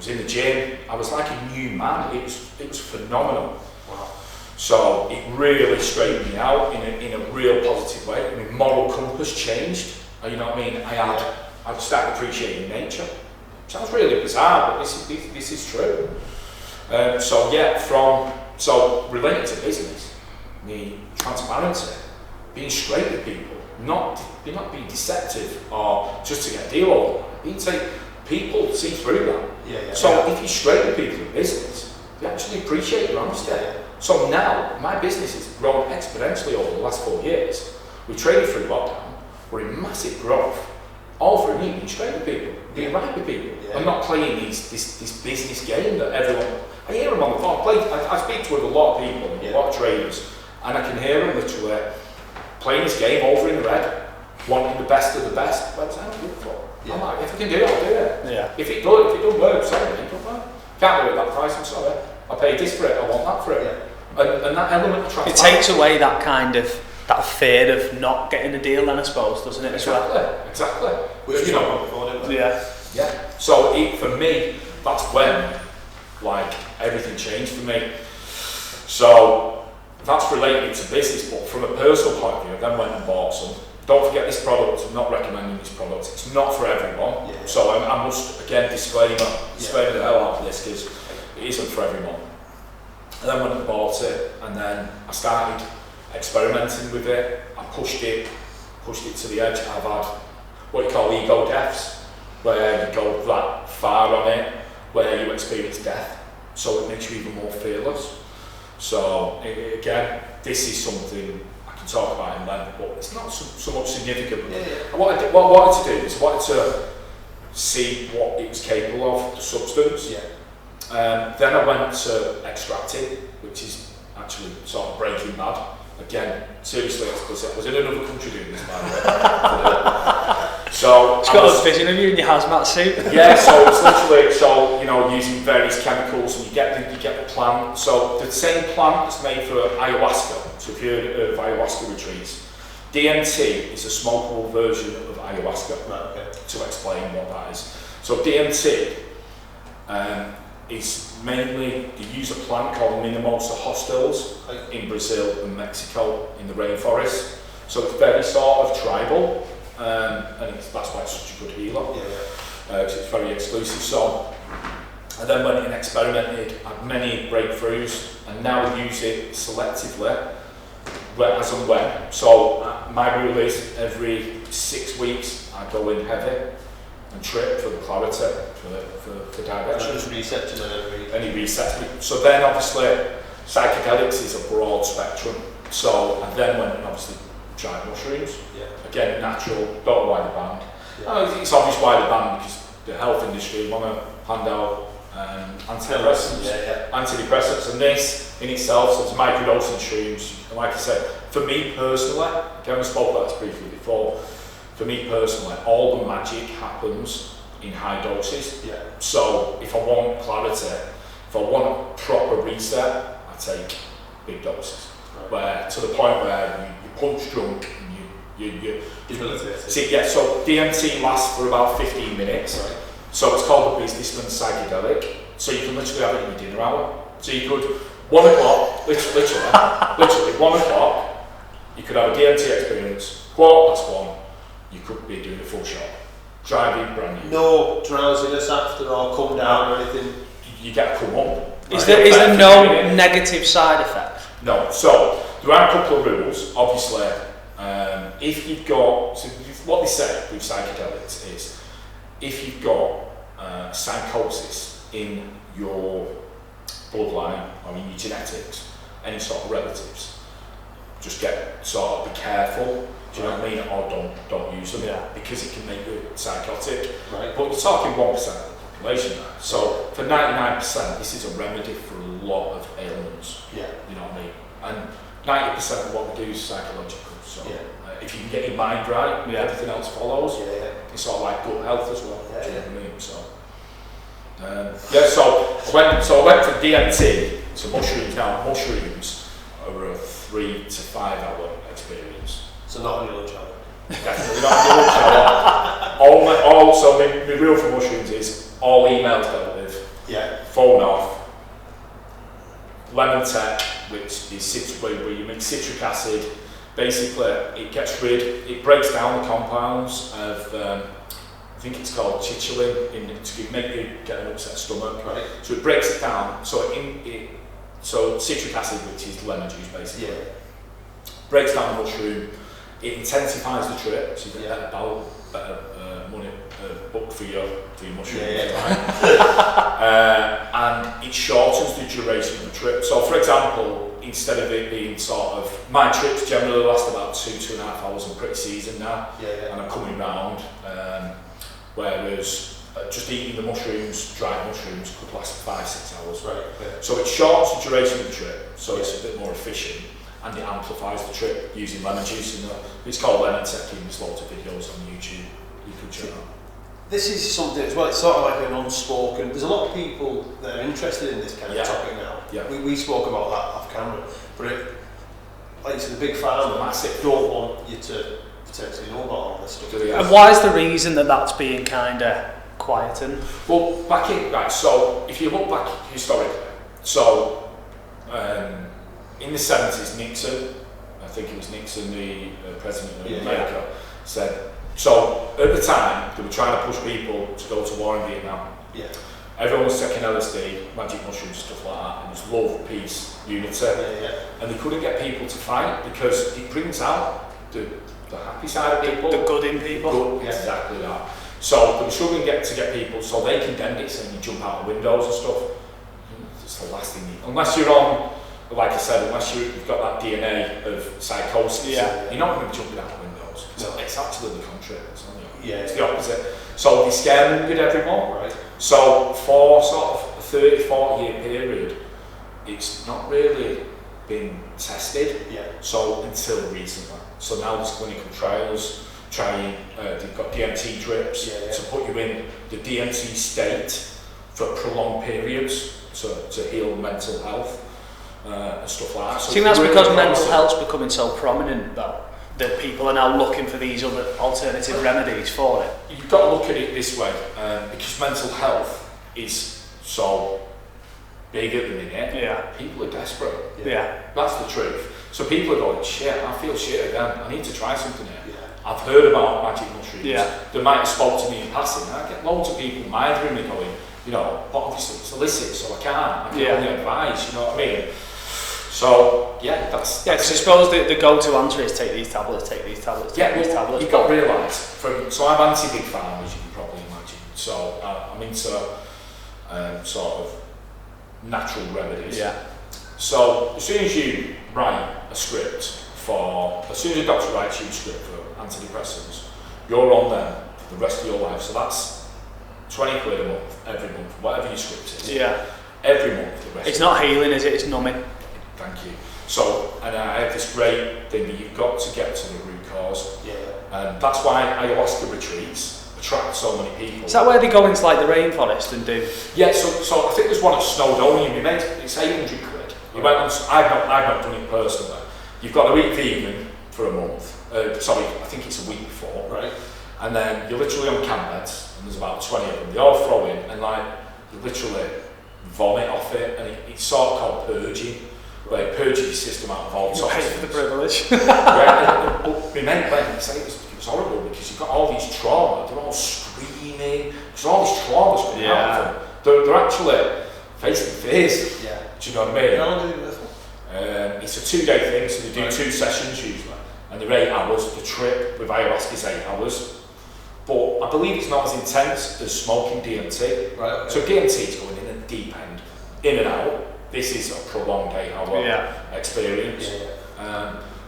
in the gym, I was like a new man. It was phenomenal. Wow. So it really straightened me out in a real positive way. I mean, moral compass changed. You know what I mean? I started appreciating nature. Sounds really bizarre, but this is true. So related to business, the transparency, being straight with people, not being deceptive or just to get a deal over. People see through that. So if you're straight with people in business, they actually appreciate your honesty. So now my business has grown exponentially over the last 4 years. We traded through lockdown. We're in massive growth. All through me being straight with people, being right with people, and not playing this business game that everyone. I hear them on the phone. I speak to a lot of people, a lot of traders, and I can hear them literally playing this game over in the red, wanting the best of the best. But I don't give a fuck. I'm like, if I can do it, I'll do it. Yeah. If it don't work, sorry, it don't work. Can't do it at that price. I'm sorry. I paid this for it. I want that for it. And that element of transparency. It takes away that fear of not getting a deal, then I suppose, doesn't it? Exactly. Which you know before, didn't we? Yeah. So for me, that's when everything changed for me. So that's related to business, but from a personal point of view, I then went and bought some. Don't forget this product. I'm not recommending this product. It's not for everyone. Yeah. So I must again disclaim the hell out of this because it isn't for everyone. I then went and bought it, and then I started experimenting with it. I pushed it to the edge. I've had what you call ego deaths, where you go that far on it, where you experience death. So it makes you even more fearless. So again, this is something I can talk about in length, but it's not so much significant. What I wanted to do is I wanted to see what it was capable of, the substance. Then I went to extracting, which is actually sort of Breaking Bad. Again, seriously explicit. I was in another country doing this, by the way. So it's got a vision of you in your hazmat suit. Yeah, so it's literally using various chemicals, and you get the plant. So the same plant that's made for ayahuasca. So if you heard of ayahuasca retreats, DMT is a smokable version of ayahuasca. Right, okay. To explain what that is. So DMT is mainly, they use a plant called Mimosa hostiles in Brazil and Mexico in the rainforest. So it's very sort of tribal, and that's why it's such a good healer. It's very exclusive. So I then went and experimented, had many breakthroughs, and now use it selectively, as and when. So my rule is every 6 weeks I go in heavy and trip for the clarity, for direction. Just reset to any resets. So then obviously psychedelics is a broad spectrum. So I then went and obviously tried mushrooms. Again, natural, don't know why the banned. It's obvious why the banned, because the health industry want to hand out antidepressants, and this in itself, so it's microdosing shrooms. And like I said, for me personally, again we spoke about this briefly before, for me personally, all the magic happens in high doses. So if I want clarity, if I want a proper reset, I take big doses. Where to the point where you punch drunk and you see, so DMT lasts for about 15 minutes. So it's called a businessman psychedelic. So you can literally have it in your dinner hour. So you could 1 o'clock, literally 1 o'clock, you could have a DMT experience. 1:15, you could be doing a full shot, driving brand new. No drowsiness after or come down or anything. You get to come up. Is there no negative side effect? No. So there are a couple of rules. Obviously, if you've got, so what they say with psychedelics is, if you've got psychosis in your bloodline or in your genetics, any sort of relatives, just be careful. Do you know what I mean? Or don't use them, because it can make you psychotic. But you're talking 1% of the population now. So for 99%, this is a remedy for a lot of ailments. You know what I mean? And 90% of what we do is psychological. So if you can get your mind right, everything else follows. It's sort of like good health as well. Do you know what I mean? So I went to DMT, so mushrooms now. Mushrooms over a 3 to 5 hour experience. So not on your lunch hour? Definitely not on your lunch hour. So my rule for mushrooms is all emails dealt with, phone off, lemon tech, which is where you make citric acid. Basically, it breaks down the compounds of, I think it's called chicholin, to make you get an upset stomach. Right. So it breaks it down. So citric acid, which is lemon juice basically, breaks down the mushroom. It intensifies the trip, so you get better money book for your mushrooms, right? And it shortens the duration of the trip. So, for example, instead of it being sort of, my trips generally last about 2.5 hours. I'm pretty seasoned now, and I'm coming round. Whereas just eating the mushrooms, dried mushrooms, could last 5-6 hours. Right. So it shortens the duration of the trip, so it's a bit more efficient, and it amplifies the trip using lemon juice. It's called lemon tech. There's loads of videos on YouTube. You could check out. This is something as well, it's sort of like an unspoken, there's a lot of people that are interested in this kind of topic now. Yeah. We spoke about that off camera, but like it's the big pharma don't want you to potentially know about all this stuff. And why is the reason that that's being kind of quietened? Well, so if you look back historically, so in the 70s, Nixon, I think it was Nixon, the president of America, said, so at the time, they were trying to push people to go to war in Vietnam. Yeah. Everyone was taking LSD, magic mushrooms, stuff like that, and it was love, peace, unity. And they couldn't get people to fight because it brings out the happy side of people. The good in people. Exactly that. So they were struggling to get people, so they condemned it, saying you jump out of windows and stuff. It's the last thing unless you're on, like I said, unless you've got that DNA of psychosis, you're not going to be jumping out of windows. No. It's actually the contrary. It's the opposite. So they scaremongered everyone. Right. So for sort of a 30-40 year period, it's not really been tested. So until recently. So now there's clinical trials trying, they've got DMT drips to put you in the DMT state for prolonged periods to heal mental health and stuff like that. So I think that's because mental health's becoming so prominent though, that people are now looking for these other alternative remedies for it. You've got to look at it this way, because mental health is so big at the minute. People are desperate. That's the truth. So people are going, shit, I feel shit again, I need to try something here. I've heard about magic mushrooms. They might have spoke to me in passing. I get loads of people mithering me going, but obviously it's illicit, so I can only advise, you know what I mean? So, that's... because I suppose the go-to answer is take these tablets, take these tablets. You've got to realise, so I'm anti-big pharma, as you can probably imagine. So I'm into sort of natural remedies. So as soon as you write a script as soon as a doctor writes you a script for antidepressants, you're on them for the rest of your life. So that's 20 quid a month, every month, whatever your script is. Every month. The rest it's not healing, is it? It's numbing. Thank you. So, and I have this great thing that you've got to get to the root cause. And that's why ayahuasca retreats attract so many people. Is that where they go into like the rainforest and do? So I think there's one at Snowdonia. It's 800 quid. I've not done it personally. You've got to eat vegan for a month. I think it's a week before. Right. And then you're literally on camp beds, and there's about 20 of them. They all throw in, and you literally vomit off it, and it's sort of called purging. Where it purges your system out of all toxins. You pay for the privilege. My mate went and said it was horrible because you've got all these trauma, they're all screaming, because all these traumas coming out of them. They're actually facing fears. Do you know what I mean? How long do you do this for? It's a 2-day thing, so they do 2 sessions usually, and they're 8 hours. The trip with ayahuasca is 8 hours. But I believe it's not as intense as smoking DMT. Right, okay. So DMT is going in a deep end, in and out. This is a prolonged 8-hour experience.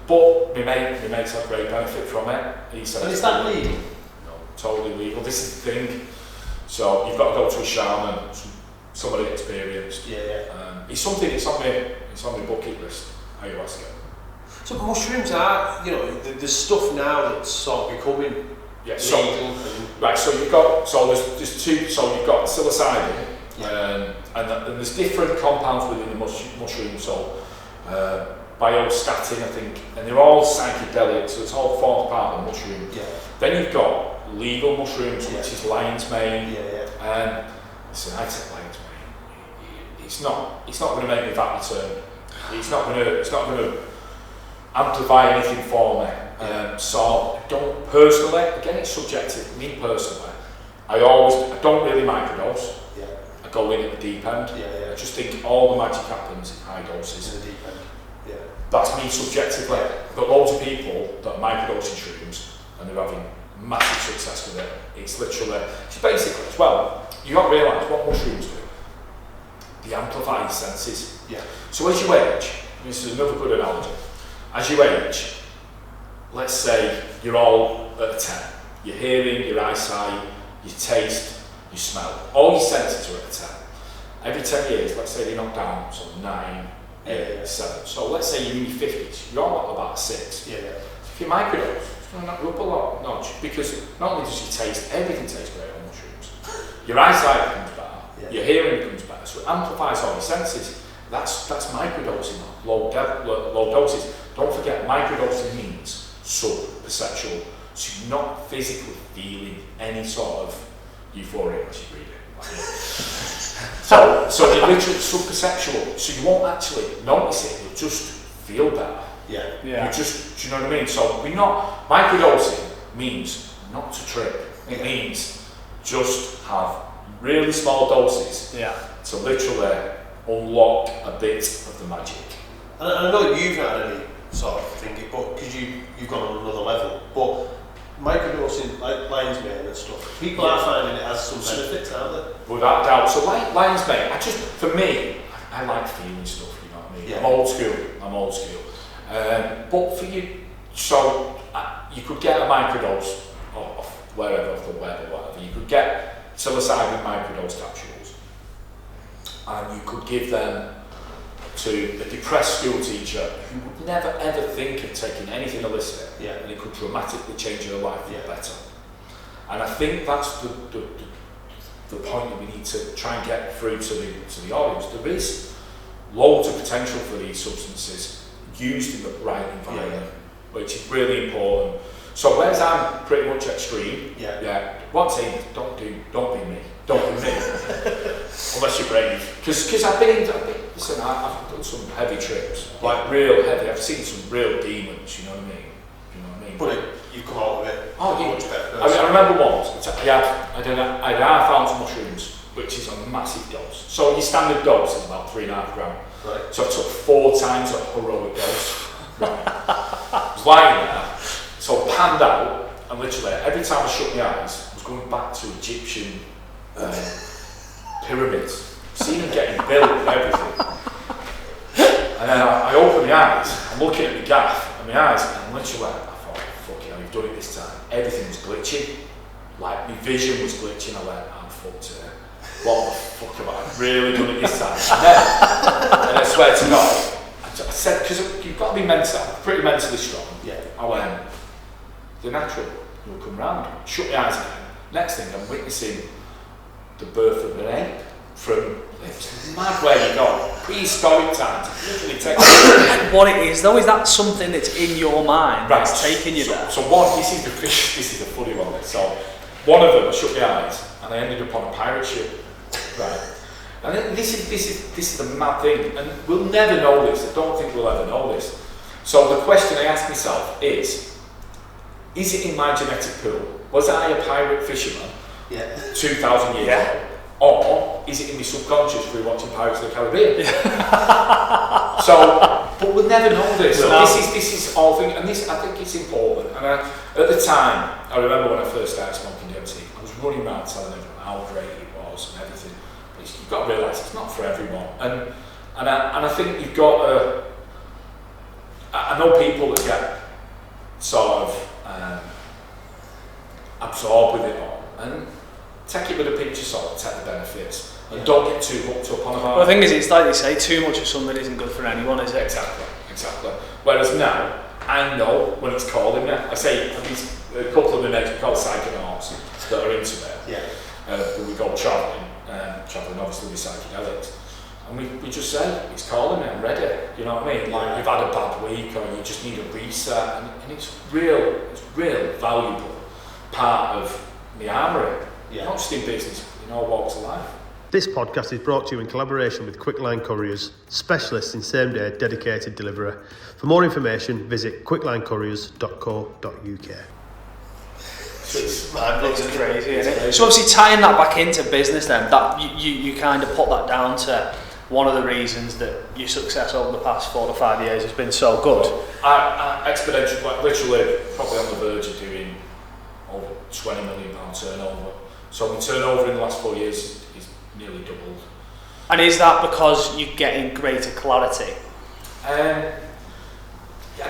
But my mate's had great benefit from it. He said, and is that legal? No, totally legal. This is the thing. So you've got to go to a shaman, somebody experienced. It's on my bucket list, ayahuasca. So mushrooms are, there's stuff now that's sort of becoming legal. So you've got, there's 2, so you've got psilocybin, and there's different compounds within the mushroom. So biostatin, I think, and they're all psychedelic, so it's all forms part of the mushroom. Yeah. Then you've got legal mushrooms, which is lion's mane. Yeah. Listen, I take lion's mane. It's not going to make me VAT return. It's not going to amplify anything for me. So I don't personally. Again, it's subjective. Me personally, I don't really microdose. Yeah. I go in at the deep end. Yeah. I just think all the magic happens in high doses. In the deep end. Yeah. That's me subjectively. I've got loads of people that are microdosing shrooms and they're having massive success with it. It's literally, it's basically as well, you've got to realise what mushrooms do. They amplify your senses. Yeah. So as you age, this is another good analogy, as you age, let's say you're all at a 10. Your hearing, your eyesight, your taste, your smell, all your senses are at a 10. Every 10 years, let's say they knock down, so 9, 8, 7. So let's say you're in your 50s, you're all at about a 6. Yeah. If you microdose, it's going to knock you up a lot, notch, because not only does your taste, everything tastes great on mushrooms. Your eyesight becomes better, your hearing becomes better, so it amplifies all your senses. That's microdosing, low doses. Don't forget, microdosing means sub-perceptual, so you're not physically feeling any sort of euphoria as you read it. So you're literally sub-perceptual, so you won't actually notice it, you'll just feel better. Yeah. You just, do you know what I mean? So microdosing means not to trip. It means just have really small doses to literally unlock a bit of the magic. And I know you've not had any sort of thinking, but because you've gone on another level, but microdosing, like lion's mane and stuff, people are finding it has some benefits, aren't they? Without doubt. So lion's mane, for me, I like feeling stuff, you know what I mean? Yeah. I'm old school. But for you, so you could get a microdose off wherever, off the web or whatever. You could get psilocybin microdose capsules, and you could give them to a depressed school teacher who would never ever think of taking anything illicit, and it could dramatically change their life for the better. And I think that's the point that we need to try and get through to the audience. There is loads of potential for these substances used in the right environment, which is really important. So whereas I'm pretty much extreme, one thing, don't be me, unless you're brave. Because I've done some heavy trips, like real heavy. I've seen some real demons. You know what I mean? But you've come out of it. Much better. I remember once I had half ounce mushrooms, which is a massive dose. So your standard dose is about 3.5 grams. Right. So I took 4 times a heroic dose. I was lying there, so panned out, and literally every time I shut my eyes, I was going back to Egyptian pyramids, seeing them getting built and everything. And then I opened my eyes, I'm looking at the gaff, and my eyes, and literally, I thought, fucking hell, you've done it this time. Everything was glitching, like my vision was glitching. I went, I'm fucked here. What the fuck have I really done it this time? And I swear to God, I said, because you've got to be pretty mentally strong. Yeah. I went, the natural will come round. Shut my eyes again. Next thing, I'm witnessing the birth of an ape from, it's mad where you go, prehistoric times. Literally takes what it is though, is that something that's in your mind that's taking you there? So one, this is the funny one. So one of them, I shut my eyes and I ended up on a pirate ship. Right. And then this is the mad thing, and we'll never know this. I don't think we'll ever know this. So the question I ask myself is it in my genetic pool? Was I a pirate fisherman 2,000 years ago? Or is it in my subconscious through watching Pirates of the Caribbean? But we'll never know this. So this is all thing, and this I think it's important. And at the time, I remember when I first started smoking DMT, I was running around telling everyone how great it was and everything. But you've got to realise it's not for everyone. And I think you've got to. I know people that get sort of absorbed with it all, and take it with a pinch of salt, take the benefits, and don't get too hooked up on about it. Well, the thing is, it's like they say, too much of something isn't good for anyone, is it? Exactly. Whereas now, I know when it's calling me. I say, at least a couple of my mates we call psychonauts that are into it. We go travelling obviously with psychedelics. And we just say, it's calling me, I'm ready. You know what I mean? Like you've had a bad week or you just need a reset, and it's real valuable part of the armoury. Not just in business, in all walks of life. This podcast is brought to you in collaboration with Quickline Couriers, specialists in same-day dedicated delivery. For more information, visit quicklinecouriers.co.uk. It's crazy, isn't it? So obviously tying that back into business then, that you kind of put that down to one of the reasons that your success over the past 4 to 5 years has been so good. Exponential, like literally probably on the verge of doing over £20 million turnover. So my turnover in the last 4 years is nearly doubled. And is that because you're getting greater clarity? I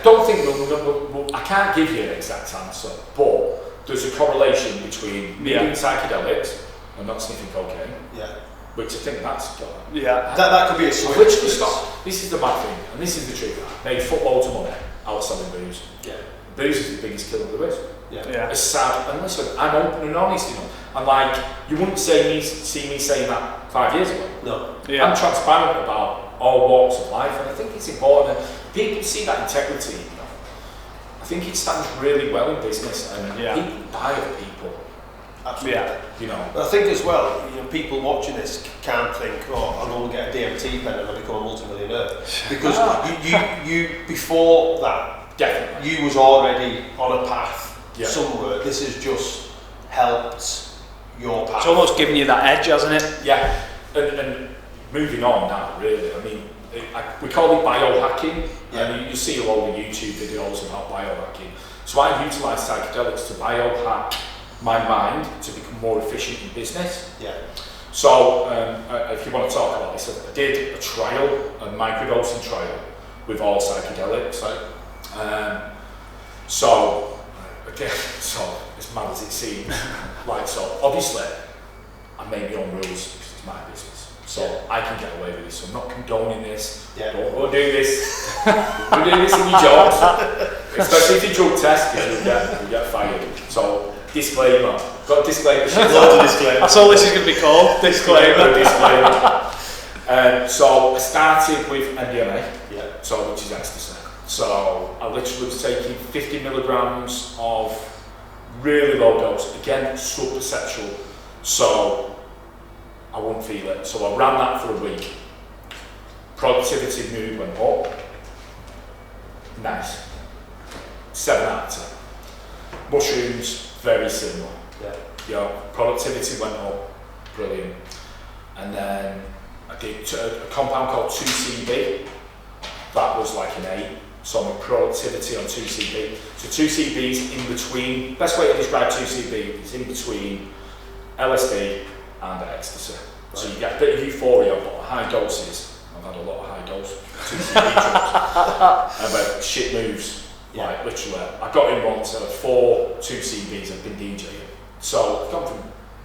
don't think I can't give you an exact answer, but there's a correlation between me doing psychedelics and not sniffing cocaine. Which I think that's got. That could be a switch. Literally stop. This is the bad thing, and this is the truth. I made footloads of money out selling booze. Booze is the biggest killer there is. It's sad, and listen, I'm open and honest, you know. And like, you wouldn't see me saying that 5 years ago. No. I'm transparent about all walks of life, and I think it's important that people see that integrity. You know. I think it stands really well in business, and people buy other people. Absolutely. You know. But I think as well, you know, people watching this can't think, oh, I'm going to get a DMT pen and I'll become a multi-millionaire. Because you before that, definitely, you was already on a path somewhere. This has just helped your path. It's almost given you that edge, hasn't it? Yeah. And moving on now, really, I mean, we call it biohacking, and you see a lot of YouTube videos about biohacking. So I utilise psychedelics to biohack my mind to become more efficient in business. So if you want to talk about this, I did a trial, a microdosing trial with all psychedelics. So again, so as mad as it seems, like, so obviously I make my own rules because it's my business. So I can get away with this. So I'm not condoning this. Don't go do this. Don't do this in your jobs, especially if you drug test, because you get fired. So disclaimer. Got a disclaimer. Loads of disclaimers. That's all this is going to be called. Disclaimer. So I started with MDMA, so which is ecstasy. So I literally was taking 50 milligrams of really low dose, again sub-perceptual, so I wouldn't feel it. So I ran that for a week. Productivity, mood went up. Nice. 7 out of 10. Mushrooms, very similar. Productivity went up, brilliant. And then I did a compound called 2CB. That was like an 8. So my productivity on 2CB. So 2CB is in between. Best way to describe 2CB is in between LSD and ecstasy. So you get a bit of euphoria, but high doses. I've had a lot of high dose 2CB drugs. And where shit moves. Like literally, I got in once, I had 4 2CBs, I've been DJing. So I've gone from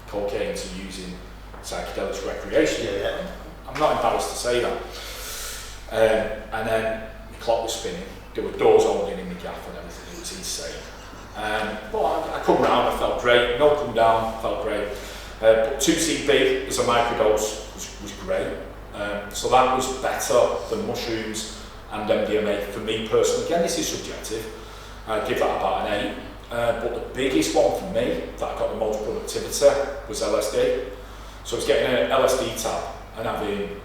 cocaine to using psychedelics recreationally. I'm not embarrassed to say that. And then the clock was spinning, there were doors opening in the gaff and everything, it was insane. But I come round, I felt great, no come down, felt great. But 2CB as a microdose was great. So that was better than mushrooms and MDMA for me personally. Again, this is subjective. I give that about an 8. But the biggest one for me that I got the most productivity was LSD. So I was getting an LSD tab and having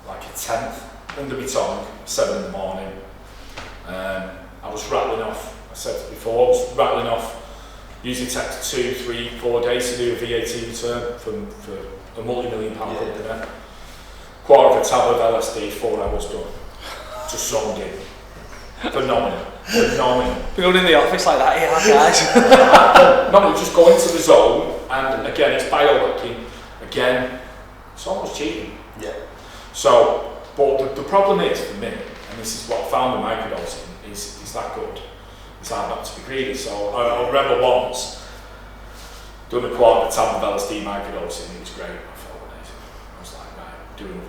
like a 10th under my tongue, 7 in the morning. I was rattling off, I said before, I was rattling off, usually takes 2, 3, 4 days to do a VAT return for a multi-million-pound company. Quarter of a tab of LSD, 4 hours done. Just zoned in. Phenomenal. Going in the office like that, guys. No, just go into the zone, and again, it's biohacking. Again, it's almost cheating. So, but the problem is for me, and this is what I found with microdosing, is that good. It's hard not to be greedy. So I remember once doing a quarter of a tab of LSD microdosing. It was great. I felt amazing. I was like, right, doing it.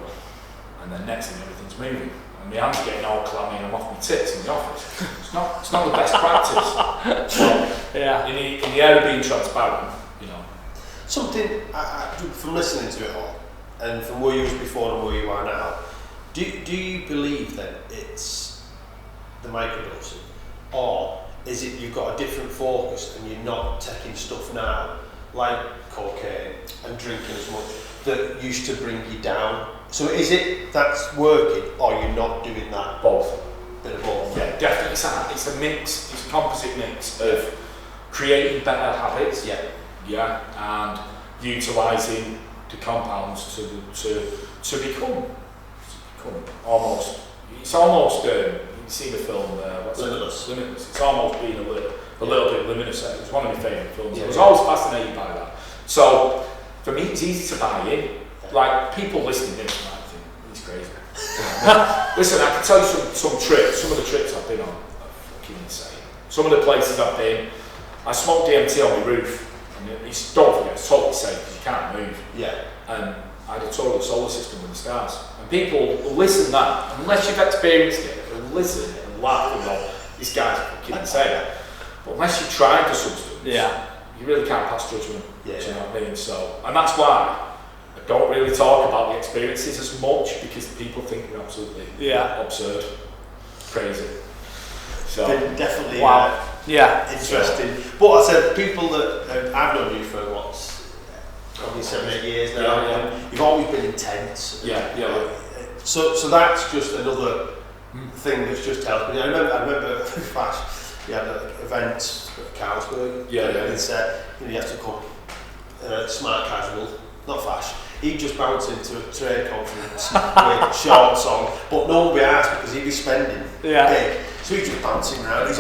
And then next thing, everything's moving. And my hands getting all clammy and I'm off my tits in the office. It's not the best practice. So, in the area of being transparent, you know. Something, from listening to it all, and from where you was before and where you are now, do you believe that it's the microdosing, or is it you've got a different focus and you're not taking stuff now like cocaine and drinking as much that used to bring you down? So is it that's working, or you're not doing that? Both. Bit of both. Yeah, definitely. It's a mix. It's a composite mix of creating better habits. Yeah, and utilising the compounds to become almost. It's almost. You see the film. Limitless. Limitless. It's almost been a little bit luminous. It was one of my favourite films. Yeah, I was always fascinated by that. So for me, it's easy to buy in. Like people listening to this might think he's crazy. Listen, I can tell you some trips. Some of the trips I've been on are fucking insane. Some of the places I've been. I smoked DMT on my roof. And don't forget, it's totally safe because you can't move. Yeah. And I had a tour of the solar system with the stars. And people will listen to that, unless you've experienced it, they'll listen and laugh and go, this guy's fucking insane. But unless you've tried the substance, you really can't pass judgment. Do you know what I mean? So, and that's why I don't really talk about the experiences as much, because people think they're absolutely absurd, crazy. So definitely. Interesting. But I said, people that I've known you for probably 7-8 years now, and you've always been intense. So that's just another thing that's just helped me. I remember Fash, he had an event at Carlsberg, and he said, you have to come smart casual, not Fash. He'd just bounce into a trade conference with shorts on, but no one would be asked because he'd be spending big. So he's just bouncing around. You've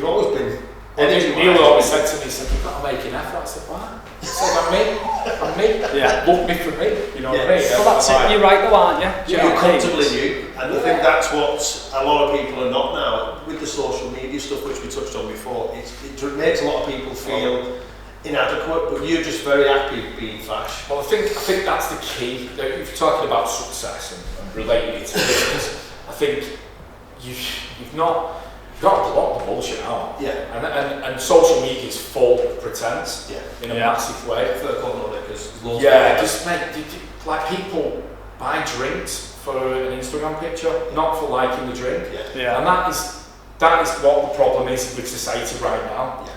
always been. Neil always said to me, he said, you've got to make an effort. I said, why? He said, I'm me. Look me for me. You know what I mean? Well, that's it. You're right though, aren't you? You're comfortable in you. And I think that's what a lot of people are not now. With the social media stuff, which we touched on before, it makes a lot of people feel inadequate, but you're just very happy being Fash. Well, I think that's the key. If you're talking about success and relating it to business, I think you've got to block the bullshit out. And social media is full of pretense in a massive way. Just like people buy drinks for an Instagram picture, not for liking the drink. And that is what the problem is with society right now.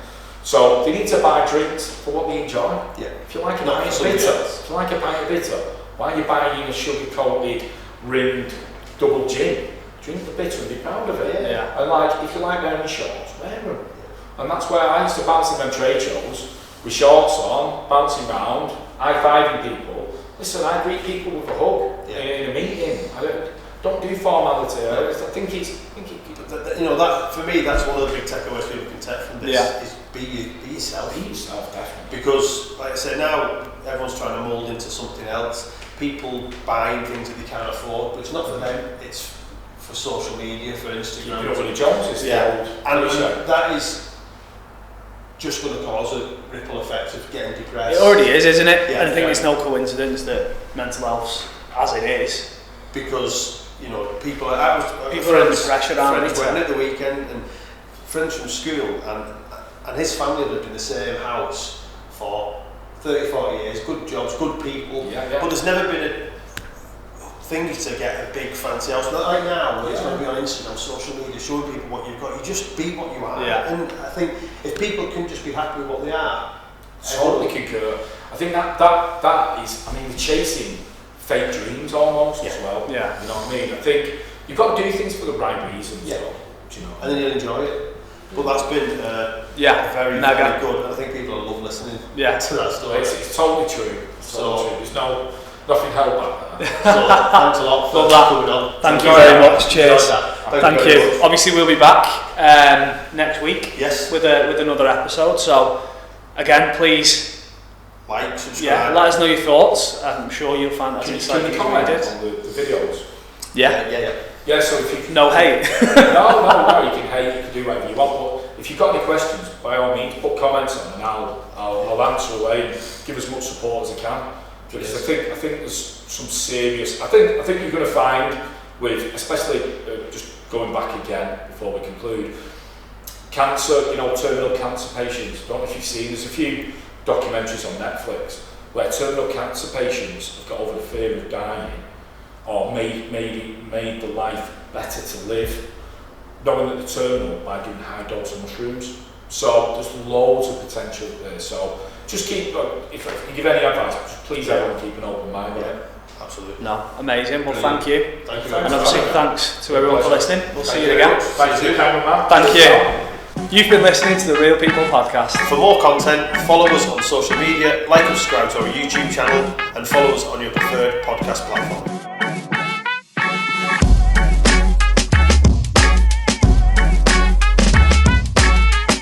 So they need to buy drinks for what they enjoy. If you like a pint of bitter, why are you buying a sugar-coated, rimmed double gin? Drink the bitter and be proud of it. And like, if you like wearing shorts, wear them. And that's where I used to bounce in them trade shows with shorts on, bouncing around, high-fiving people. Listen, I greet people with a hug in a meeting. I don't do formality. I think that for me, that's one of the big takeaways people can take from this is be yourself. Be yourself, definitely. Because, like I said, now everyone's trying to mould into something else. People buying things that they can't afford, but it's not for them. It's for social media, for Instagram. You know what the Jones is. And that is just going to cause a ripple effect of getting depressed. It already is, isn't it? And I think it's no coincidence that mental health, as it is, because people are under pressure, aren't they? Went at the weekend, and friends from school, and his family lived in the same house for 30-40 years. Good jobs, good people, but there's never been a thing to get a big fancy house. Not like now, where it's going to be on Instagram, social media, showing people what you've got. You just be what you are. And I think if people can just be happy with what they are, totally concur. I think that is. I mean, they're chasing fake dreams almost as well. You know what I mean? I think you've got to do things for the right reasons. Do you know? And then you'll enjoy it. But that's been very, very good. I think people love listening to that story. It's totally true. There's nothing held back. So thanks a lot for coming on. Thank you very much. Cheers. Thank you. Obviously, we'll be back next week with another episode. So again, please like, subscribe. Let us know your thoughts. I'm sure you'll find that insightful. Can you comment on the videos? Yeah. So if you no hate. no, you can hate. You can do whatever you want. But if you've got any questions, by all means, put comments on, and I'll answer away and give as much support as I can. Because I think there's some serious. I think you're going to find with, especially just going back again before we conclude, cancer. Terminal cancer patients. Don't know if you've seen. There's a few documentaries on Netflix. where terminal cancer patients have got over the fear of dying, or made the life better to live, knowing that the terminal by doing high dose of mushrooms. So there's loads of potential there. So just keep, if I can give any advice, please everyone keep an open mind on it. Absolutely. No, amazing. Well, thank you. Thank you. And obviously, thanks to everyone for listening. We'll see you again. Thank you, cameraman. Thank you. You've been listening to the Real People Podcast. For more content, follow us on social media, like and subscribe to our YouTube channel, and follow us on your preferred podcast platform.